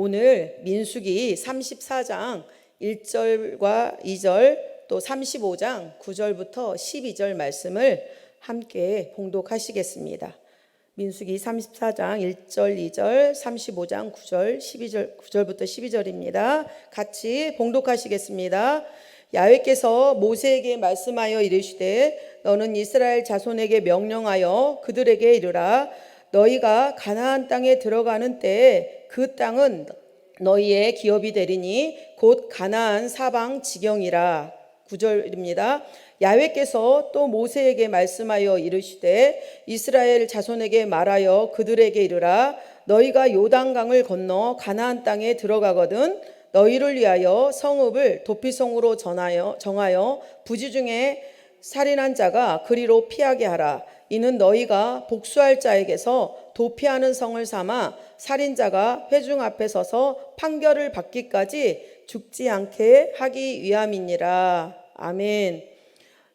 오늘 민수기 34장 1절과 2절 또 35장 9절부터 12절 말씀을 함께 봉독하시겠습니다. 민수기 34장 1절, 2절, 35장 9절, 9절부터 12절입니다. 같이 봉독하시겠습니다. 야훼께서 모세에게 말씀하여 이르시되 너는 이스라엘 자손에게 명령하여 그들에게 이르라. 너희가 가나안 땅에 들어가는 때에 그 땅은 너희의 기업이 되리니 곧 가나안 사방 지경이라. 9절입니다. 야훼께서 또 모세에게 말씀하여 이르시되 이스라엘 자손에게 말하여 그들에게 이르라. 너희가 요단강을 건너 가나안 땅에 들어가거든 너희를 위하여 성읍을 도피성으로 정하여 부지 중에 살인한 자가 그리로 피하게 하라. 이는 너희가 복수할 자에게서 도피하는 성을 삼아 살인자가 회중 앞에 서서 판결을 받기까지 죽지 않게 하기 위함이니라. 아멘.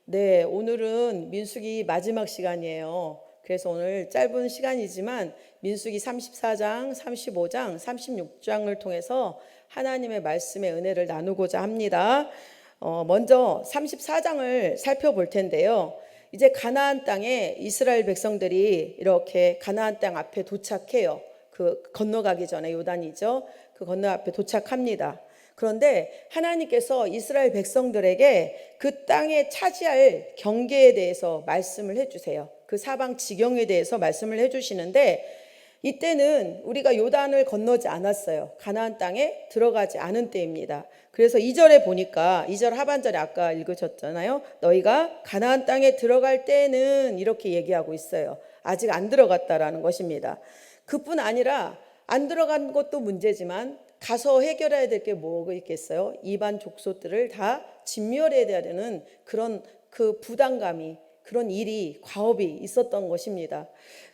네, 오늘은 민수기 마지막 시간이에요. 그래서 오늘 짧은 시간이지만 민수기 34장, 35장, 36장을 통해서 하나님의 말씀의 은혜를 나누고자 합니다. 먼저 34장을 살펴볼 텐데요. 이제 가나안 땅에 이스라엘 백성들이 이렇게 가나안 땅 앞에 도착해요. 그 건너가기 전에 요단이죠. 그 건너 앞에 도착합니다. 그런데 하나님께서 이스라엘 백성들에게 그 땅에 차지할 경계에 대해서 말씀을 해주세요. 그 사방 지경에 대해서 말씀을 해주시는데 이때는 우리가 요단을 건너지 않았어요. 가나안 땅에 들어가지 않은 때입니다. 그래서 2절에 보니까 2절 하반절에 아까 읽으셨잖아요. 너희가 가나안 땅에 들어갈 때는 이렇게 얘기하고 있어요. 아직 안 들어갔다라는 것입니다. 그뿐 아니라 안 들어간 것도 문제지만 가서 해결해야 될 게 뭐가 있겠어요? 이방 족속들을 다 진멸해야 되는 그런 그 부담감이, 그런 일이, 과업이 있었던 것입니다.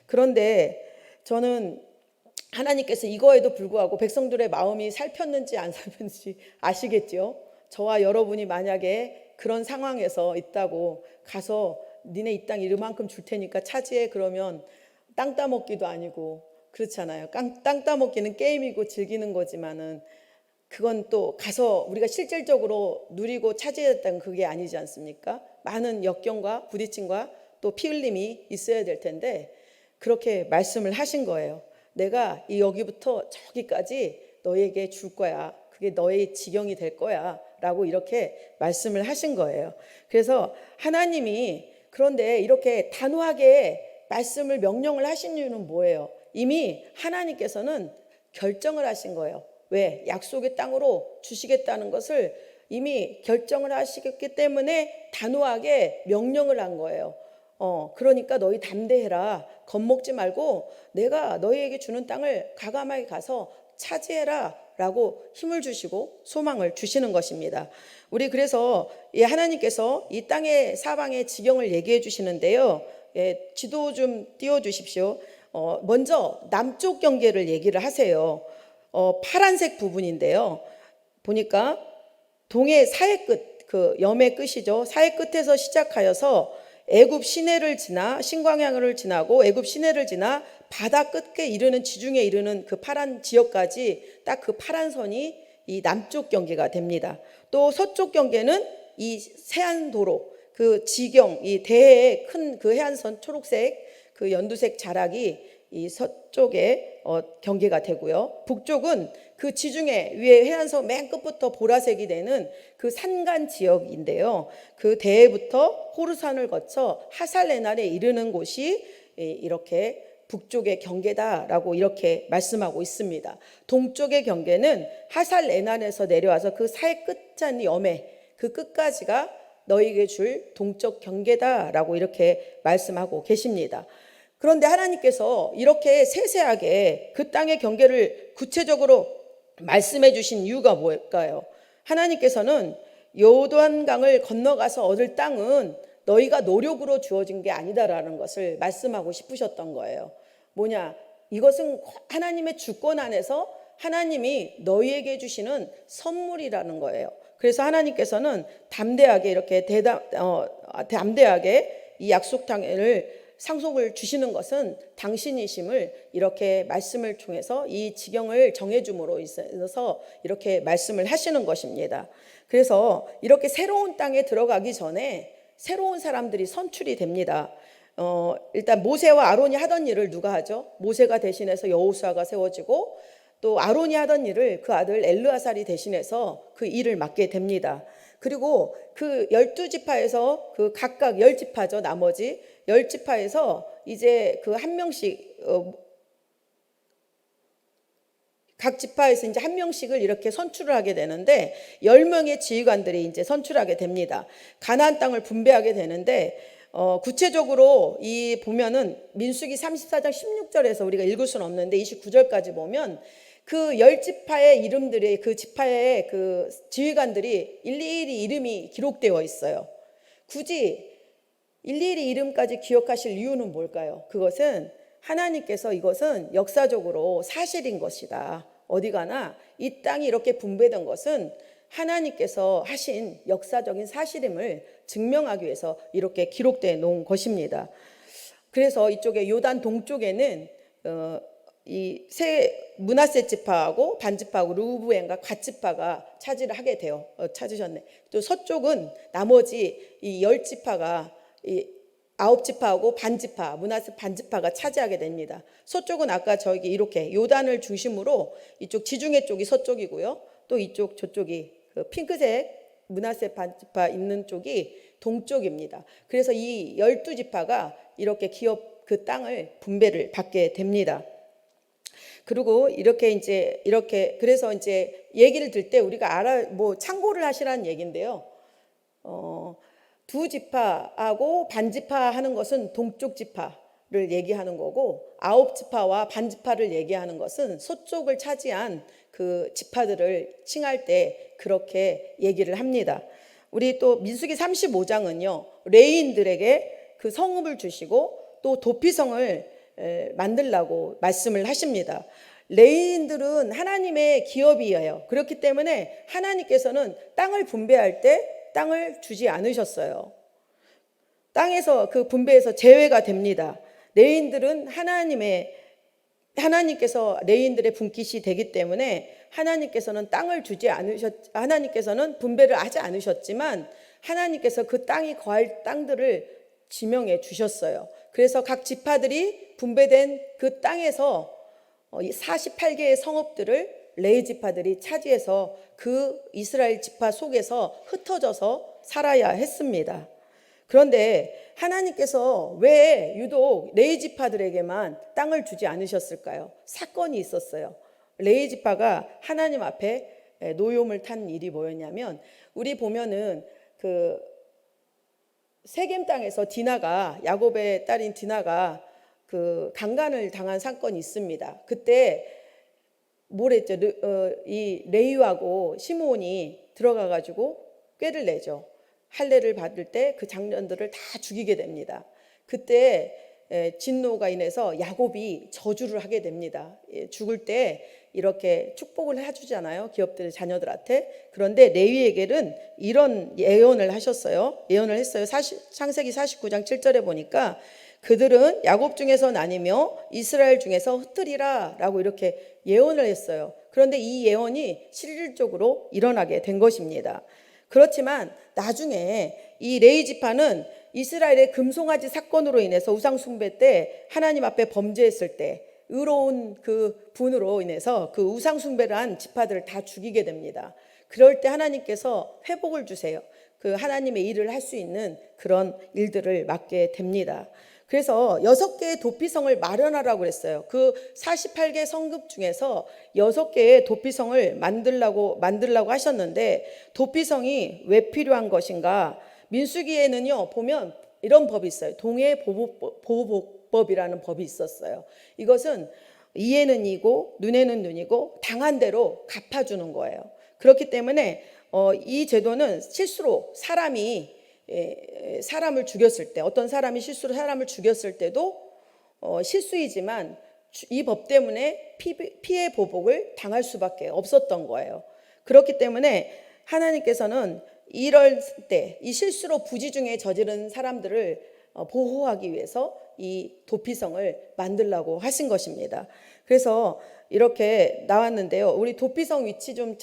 그런데 저는 하나님께서 이거에도 불구하고 백성들의 마음이 살폈는지 안 살폈는지 아시겠죠? 저와 여러분이 만약에 그런 상황에서 있다고 가서 니네 이 땅 이만큼 줄 테니까 차지해 그러면 땅 따먹기도 아니고 그렇잖아요. 땅 따먹기는 게임이고 즐기는 거지만은 그건 또 가서 우리가 실질적으로 누리고 차지했다는 그게 아니지 않습니까? 많은 역경과 부딪힘과 또 피 흘림이 있어야 될 텐데 그렇게 말씀을 하신 거예요. 내가 여기부터 저기까지 너에게 줄 거야. 그게 너의 지경이 될 거야. 라고 이렇게 말씀을 하신 거예요. 그래서 하나님이 그런데 이렇게 단호하게 말씀을 명령을 하신 이유는 뭐예요? 이미 하나님께서는 결정을 하신 거예요. 왜? 약속의 땅으로 주시겠다는 것을 이미 결정을 하시기 때문에 단호하게 명령을 한 거예요. 그러니까 너희 담대해라. 겁먹지 말고 내가 너희에게 주는 땅을 과감하게 가서 차지해라 라고 힘을 주시고 소망을 주시는 것입니다. 우리 그래서 하나님께서 이 땅의 사방의 지경을 얘기해 주시는데요. 지도 좀 띄워 주십시오. 먼저 남쪽 경계를 얘기를 하세요. 파란색 부분인데요. 보니까 동해 사해 끝, 그 염의 끝이죠. 사해 끝에서 시작하여서 애굽 시내를 지나 신광야를 지나고 애굽 시내를 지나 바다 끝에 이르는 지중해 이르는 그 파란 지역까지 딱 그 파란 선이 이 남쪽 경계가 됩니다. 또 서쪽 경계는 이 세안도로 그 지경 이 대해의 큰 그 해안선 초록색 그 연두색 자락이 이 서쪽에 경계가 되고요. 북쪽은 그 지중해 위에 해안선 맨 끝부터 보라색이 되는 그 산간 지역인데요. 그 대해부터 호르산을 거쳐 하살레날에 이르는 곳이 이렇게 북쪽의 경계다라고 이렇게 말씀하고 있습니다. 동쪽의 경계는 하살레날에서 내려와서 그 사해 끝잔 염해 그 끝까지가 너희에게 줄 동쪽 경계다라고 이렇게 말씀하고 계십니다. 그런데 하나님께서 이렇게 세세하게 그 땅의 경계를 구체적으로 말씀해 주신 이유가 뭘까요? 하나님께서는 요단강을 건너가서 얻을 땅은 너희가 노력으로 주어진 게 아니다라는 것을 말씀하고 싶으셨던 거예요. 뭐냐? 이것은 하나님의 주권 안에서 하나님이 너희에게 주시는 선물이라는 거예요. 그래서 하나님께서는 담대하게 이렇게 담대하게 이 약속 땅을 상속을 주시는 것은 당신이심을 이렇게 말씀을 통해서 이 지경을 정해줌으로 있어서 이렇게 말씀을 하시는 것입니다. 그래서 이렇게 새로운 땅에 들어가기 전에 새로운 사람들이 선출이 됩니다. 일단 모세와 아론이 하던 일을 누가 하죠? 모세가 대신해서 여호수아가 세워지고, 또 아론이 하던 일을 그 아들 엘르아살이 대신해서 그 일을 맡게 됩니다. 그리고 그 12지파에서 그 각각 10지파죠. 나머지 10지파에서 이제 그 한 명씩 각 지파에서 이제 한 명씩을 이렇게 선출을 하게 되는데 10명의 지휘관들이 이제 선출하게 됩니다. 가나안 땅을 분배하게 되는데 구체적으로 이 보면은 민수기 34장 16절에서 우리가 읽을 수는 없는데 29절까지 보면 그 10지파의 이름들이 그 지파의 그 지휘관들이 일일이 이름이 기록되어 있어요. 굳이 일일이 이름까지 기억하실 이유는 뭘까요? 그것은 하나님께서 이것은 역사적으로 사실인 것이다. 어디 가나 이 땅이 이렇게 분배된 것은 하나님께서 하신 역사적인 사실임을 증명하기 위해서 이렇게 기록되어 놓은 것입니다. 그래서 이쪽에 요단 동쪽에는 이 세 므낫세 지파하고 반지파하고 르우브엔과 갓지파가 차지를 하게 돼요. 찾으셨네. 또 서쪽은 나머지 이 10지파가 이 9지파하고 반지파, 므낫세 반지파가 차지하게 됩니다. 서쪽은 아까 저기 이렇게 요단을 중심으로 이쪽 지중해 쪽이 서쪽이고요. 또 이쪽 저쪽이 그 핑크색 므낫세 반지파 있는 쪽이 동쪽입니다. 그래서 이 12지파가 이렇게 기업 그 땅을 분배를 받게 됩니다. 그리고 이렇게 그래서 이제 얘기를 들 때 우리가 참고를 하시라는 얘기인데요. 두 지파하고 반지파 하는 것은 동쪽 지파를 얘기하는 거고 9지파와 반지파를 얘기하는 것은 서쪽을 차지한 그 지파들을 칭할 때 그렇게 얘기를 합니다. 우리 또 민수기 35장은요. 레위인들에게 그 성읍을 주시고 또 도피성을 만들라고 말씀을 하십니다. 레위인들은 하나님의 기업이에요. 그렇기 때문에 하나님께서는 땅을 분배할 때 땅을 주지 않으셨어요. 땅에서 그 분배에서 제외가 됩니다. 레위인들은 하나님께서 레위인들의 분깃이 되기 때문에 하나님께서는 하나님께서는 분배를 하지 않으셨지만 하나님께서 그 땅이 거할 땅들을 지명해 주셨어요. 그래서 각 지파들이 분배된 그 땅에서 48개의 성읍들을 레위 지파들이 차지해서 그 이스라엘 지파 속에서 흩어져서 살아야 했습니다. 그런데 하나님께서 왜 유독 레위 지파들에게만 땅을 주지 않으셨을까요? 사건이 있었어요. 레위 지파가 하나님 앞에 노여움을 탄 일이 뭐였냐면, 우리 보면은 그 세겜 땅에서 야곱의 딸인 디나가 그 강간을 당한 사건이 있습니다. 그때 뭐랬죠? 이 레위하고 시므온이 들어가가지고 꾀를 내죠. 할례를 받을 때 그 장년들을 다 죽이게 됩니다. 그때 진노가 인해서 야곱이 저주를 하게 됩니다. 죽을 때 이렇게 축복을 해주잖아요. 기업들의 자녀들한테. 그런데 레위에게는 이런 예언을 하셨어요. 예언을 했어요. 창세기 49장 7절에 보니까 그들은 야곱 중에서 나뉘며 이스라엘 중에서 흩으리라 라고 이렇게 예언을 했어요. 그런데 이 예언이 실질적으로 일어나게 된 것입니다. 그렇지만 나중에 이 레위 지파는 이스라엘의 금송아지 사건으로 인해서 우상 숭배 때 하나님 앞에 범죄했을 때 의로운 그 분으로 인해서 그 우상 숭배를 한 지파들을 다 죽이게 됩니다. 그럴 때 하나님께서 회복을 주세요. 그 하나님의 일을 할 수 있는 그런 일들을 맡게 됩니다. 그래서 6개의 도피성을 마련하라고 그랬어요. 그 48개 성읍 중에서 6개의 도피성을 만들라고 하셨는데, 도피성이 왜 필요한 것인가? 민수기에는요, 보면 이런 법이 있어요. 동해보복법이라는 법이 있었어요. 이것은 이에는 이고 눈에는 눈이고 당한 대로 갚아주는 거예요. 그렇기 때문에 이 제도는 실수로 사람을 죽였을 때, 어떤 사람이 실수로 사람을 죽였을 때도 실수이지만 이 법 때문에 피해 보복을 당할 수밖에 없었던 거예요. 그렇기 때문에 하나님께서는 이럴 때 이 실수로 부지 중에 저지른 사람들을 보호하기 위해서 이 도피성을 만들라고 하신 것입니다. 그래서 이렇게 나왔는데요. 우리 도피성 위치 좀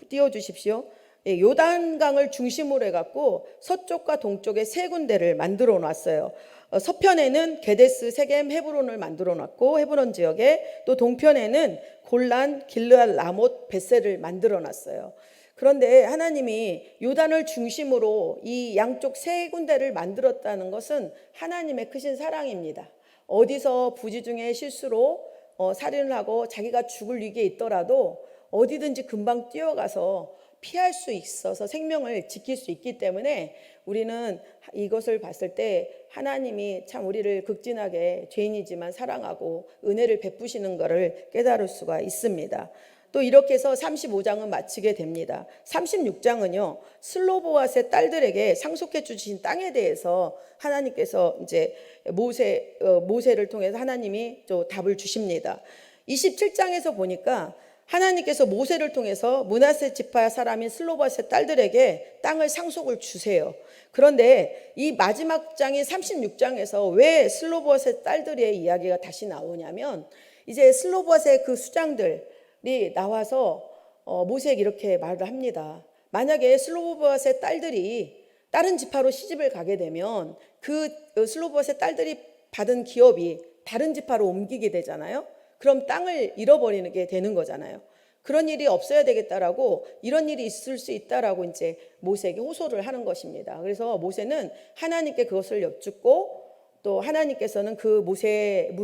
띄워주십시오. 예, 요단강을 중심으로 해갖고 서쪽과 동쪽에 세 군데를 만들어 놨어요. 서편에는 게데스, 세겜, 헤브론을 만들어 놨고 헤브론 지역에, 또 동편에는 골란, 길르앗, 라못, 벳셀을 만들어 놨어요. 그런데 하나님이 요단을 중심으로 이 양쪽 세 군데를 만들었다는 것은 하나님의 크신 사랑입니다. 어디서 부지중에 실수로 살인을 하고 자기가 죽을 위기에 있더라도 어디든지 금방 뛰어가서 피할 수 있어서 생명을 지킬 수 있기 때문에 우리는 이것을 봤을 때 하나님이 참 우리를 극진하게 죄인이지만 사랑하고 은혜를 베푸시는 것을 깨달을 수가 있습니다. 또 이렇게 해서 35장은 마치게 됩니다. 36장은요, 슬로보앗의 딸들에게 상속해 주신 땅에 대해서 하나님께서 이제 모세를 통해서 하나님이 또 답을 주십니다. 27장에서 보니까 하나님께서 모세를 통해서 므낫세 지파 사람인 슬로보앗의 딸들에게 땅을 상속을 주세요. 그런데 이 마지막 장인 36장에서 왜 슬로보앗의 딸들의 이야기가 다시 나오냐면, 이제 슬로보앗의 그 수장들이 나와서 모세에게 이렇게 말을 합니다. 만약에 슬로보앗의 딸들이 다른 지파로 시집을 가게 되면 그 슬로보앗의 딸들이 받은 기업이 다른 지파로 옮기게 되잖아요. 그럼 땅을 잃어버리는 게 되는 거잖아요. 그런 일이 없어야 되겠다라고, 이런 일이 있을 수 있다라고 이제 모세에게 호소를 하는 것입니다. 그래서 모세는 하나님께 그것을 여쭙고, 또 하나님께서는 그 모세의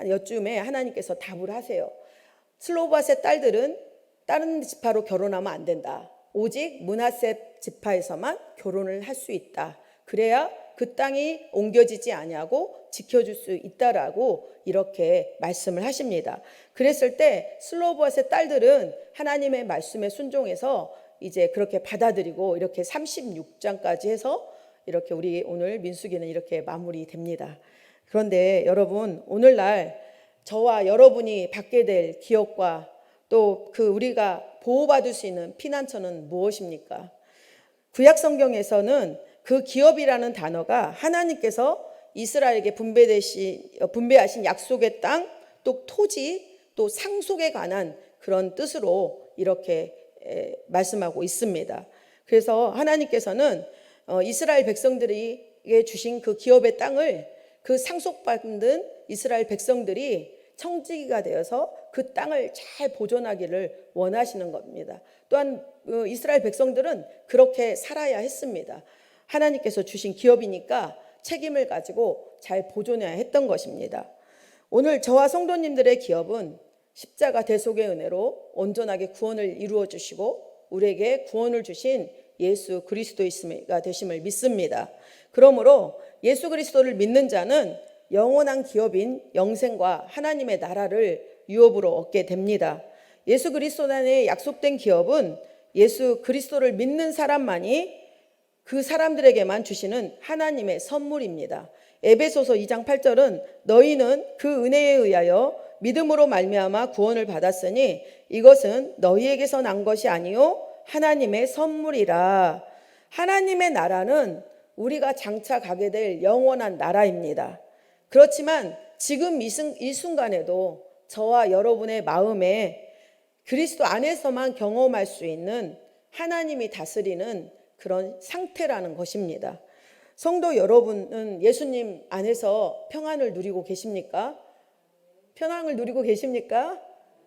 여쭈음에 하나님께서 답을 하세요. 슬로바스의 딸들은 다른 지파로 결혼하면 안 된다. 오직 므낫세 지파에서만 결혼을 할 수 있다. 그래야 그 땅이 옮겨지지 아니하고 지켜줄 수 있다라고 이렇게 말씀을 하십니다. 그랬을 때 슬로보앗의 딸들은 하나님의 말씀에 순종해서 이제 그렇게 받아들이고, 이렇게 36장까지 해서 이렇게 우리 오늘 민수기는 이렇게 마무리됩니다. 그런데 여러분, 오늘날 저와 여러분이 받게 될 기업과 또 그 우리가 보호받을 수 있는 피난처는 무엇입니까? 구약 성경에서는 그 기업이라는 단어가 하나님께서 이스라엘에게 분배하신 약속의 땅, 또 토지, 또 상속에 관한 그런 뜻으로 이렇게 말씀하고 있습니다. 그래서 하나님께서는 이스라엘 백성들에게 주신 그 기업의 땅을, 그 상속받은 이스라엘 백성들이 청지기가 되어서 그 땅을 잘 보존하기를 원하시는 겁니다. 또한 이스라엘 백성들은 그렇게 살아야 했습니다. 하나님께서 주신 기업이니까 책임을 가지고 잘 보존해야 했던 것입니다. 오늘 저와 성도님들의 기업은 십자가 대속의 은혜로 온전하게 구원을 이루어 주시고 우리에게 구원을 주신 예수 그리스도가 되심을 믿습니다. 그러므로 예수 그리스도를 믿는 자는 영원한 기업인 영생과 하나님의 나라를 유업으로 얻게 됩니다. 예수 그리스도 안에 약속된 기업은 예수 그리스도를 믿는 사람만이, 그 사람들에게만 주시는 하나님의 선물입니다. 에베소서 2장 8절은 너희는 그 은혜에 의하여 믿음으로 말미암아 구원을 받았으니 이것은 너희에게서 난 것이 아니요 하나님의 선물이라. 하나님의 나라는 우리가 장차 가게 될 영원한 나라입니다. 그렇지만 지금 이 순간에도 저와 여러분의 마음에 그리스도 안에서만 경험할 수 있는 하나님이 다스리는 그런 상태라는 것입니다. 성도 여러분은 예수님 안에서 평안을 누리고 계십니까? 평안을 누리고 계십니까?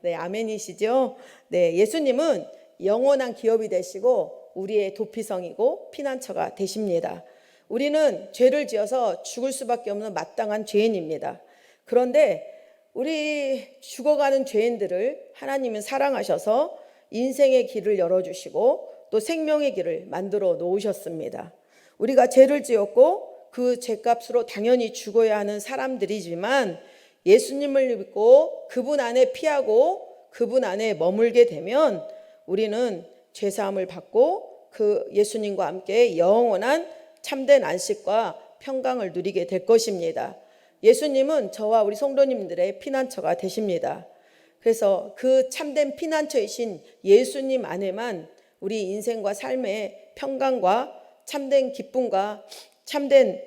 네, 아멘이시죠? 네, 예수님은 영원한 기업이 되시고 우리의 도피성이고 피난처가 되십니다. 우리는 죄를 지어서 죽을 수밖에 없는 마땅한 죄인입니다. 그런데 우리 죽어가는 죄인들을 하나님은 사랑하셔서 인생의 길을 열어주시고 또 생명의 길을 만들어 놓으셨습니다. 우리가 죄를 지었고 그 죄값으로 당연히 죽어야 하는 사람들이지만 예수님을 믿고 그분 안에 피하고 그분 안에 머물게 되면 우리는 죄사함을 받고 그 예수님과 함께 영원한 참된 안식과 평강을 누리게 될 것입니다. 예수님은 저와 우리 성도님들의 피난처가 되십니다. 그래서 그 참된 피난처이신 예수님 안에만 우리 인생과 삶의 평강과 참된 기쁨과 참된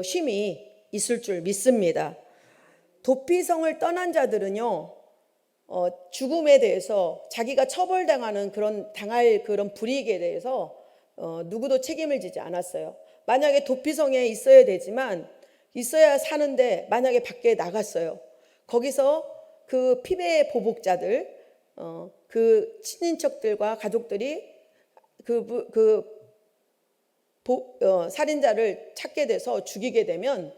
쉼이 있을 줄 믿습니다. 도피성을 떠난 자들은요, 죽음에 대해서 자기가 처벌당하는 당할 그런 불이익에 대해서 누구도 책임을 지지 않았어요. 만약에 도피성에 있어야 되지만 있어야 사는데 만약에 밖에 나갔어요. 거기서 그 피배 보복자들, 그 친인척들과 가족들이 살인자를 찾게 돼서 죽이게 되면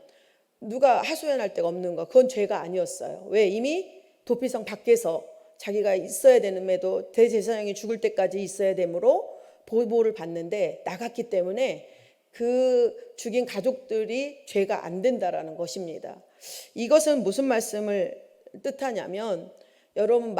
누가 하소연할 데가 없는 거, 그건 죄가 아니었어요. 왜? 이미 도피성 밖에서 자기가 있어야 되는데도 대제사장이 죽을 때까지 있어야 되므로 보호를 받는데 나갔기 때문에 그 죽인 가족들이 죄가 안 된다라는 것입니다. 이것은 무슨 말씀을 뜻하냐면, 여러분,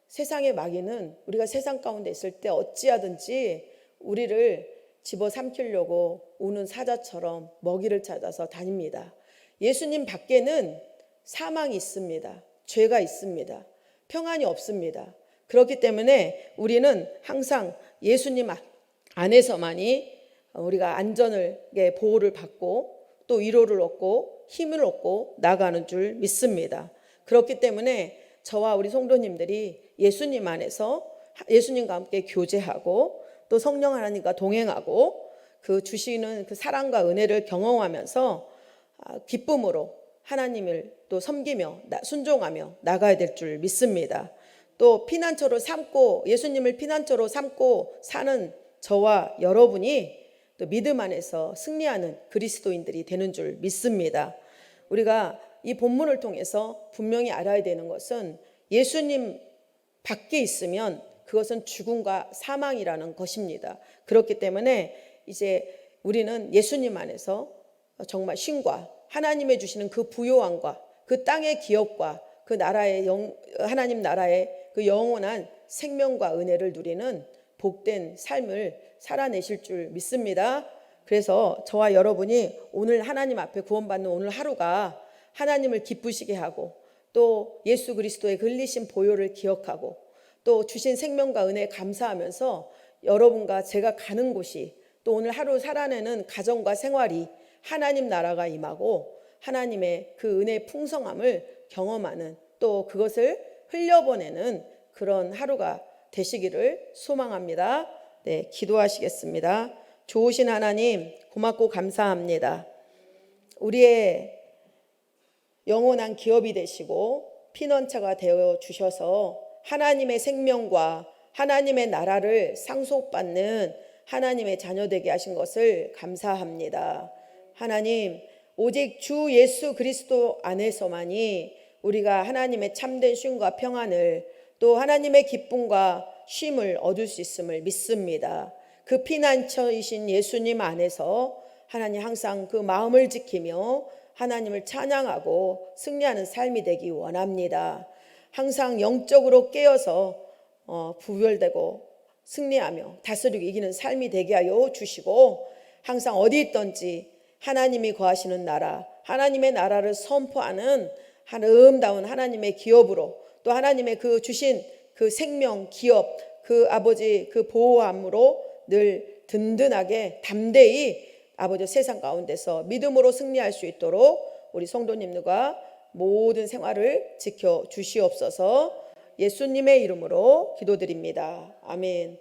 세상의 마귀는 우리가 세상 가운데 있을 때 어찌하든지 우리를 집어삼키려고 우는 사자처럼 먹이를 찾아서 다닙니다. 예수님 밖에는 사망이 있습니다. 죄가 있습니다. 평안이 없습니다. 그렇기 때문에 우리는 항상 예수님 안에서만이 우리가 안전하게 보호를 받고 또 위로를 얻고 힘을 얻고 나가는 줄 믿습니다. 그렇기 때문에 저와 우리 성도님들이 예수님 안에서 예수님과 함께 교제하고 또 성령 하나님과 동행하고 그 주시는 그 사랑과 은혜를 경험하면서 기쁨으로 하나님을 또 섬기며 순종하며 나가야 될 줄 믿습니다. 또 피난처로 삼고 예수님을 피난처로 삼고 사는 저와 여러분이 또 믿음 안에서 승리하는 그리스도인들이 되는 줄 믿습니다. 우리가 이 본문을 통해서 분명히 알아야 되는 것은 예수님 밖에 있으면 그것은 죽음과 사망이라는 것입니다. 그렇기 때문에 이제 우리는 예수님 안에서 정말 쉼과 하나님의 주시는 그 부요함과 그 땅의 기업과 그 나라의 하나님 나라의 그 영원한 생명과 은혜를 누리는 복된 삶을 살아내실 줄 믿습니다. 그래서 저와 여러분이 오늘 하나님 앞에 구원받는 오늘 하루가 하나님을 기쁘시게 하고 또 예수 그리스도의 흘리신 보혈을 기억하고 또 주신 생명과 은혜에 감사하면서 여러분과 제가 가는 곳이 또 오늘 하루 살아내는 가정과 생활이 하나님 나라가 임하고 하나님의 그 은혜의 풍성함을 경험하는 또 그것을 흘려보내는 그런 하루가 되시기를 소망합니다. 네, 기도하시겠습니다. 좋으신 하나님, 고맙고 감사합니다. 우리의 영원한 기업이 되시고 피난처가 되어 주셔서 하나님의 생명과 하나님의 나라를 상속받는 하나님의 자녀되게 하신 것을 감사합니다. 하나님, 오직 주 예수 그리스도 안에서만이 우리가 하나님의 참된 쉼과 평안을 또 하나님의 기쁨과 쉼을 얻을 수 있음을 믿습니다. 그 피난처이신 예수님 안에서 하나님 항상 그 마음을 지키며 하나님을 찬양하고 승리하는 삶이 되기 원합니다. 항상 영적으로 깨어서 부별되고 승리하며 다스리고 이기는 삶이 되게 하여 주시고 항상 어디 있든지 하나님이 거하시는 나라, 하나님의 나라를 선포하는 아름다운 하나님의 기업으로 또 하나님의 그 주신 그 생명 기업 그 아버지 그 보호함으로 늘 든든하게 담대히 아버지 세상 가운데서 믿음으로 승리할 수 있도록 우리 성도님들과 모든 생활을 지켜 주시옵소서. 예수님의 이름으로 기도드립니다. 아멘.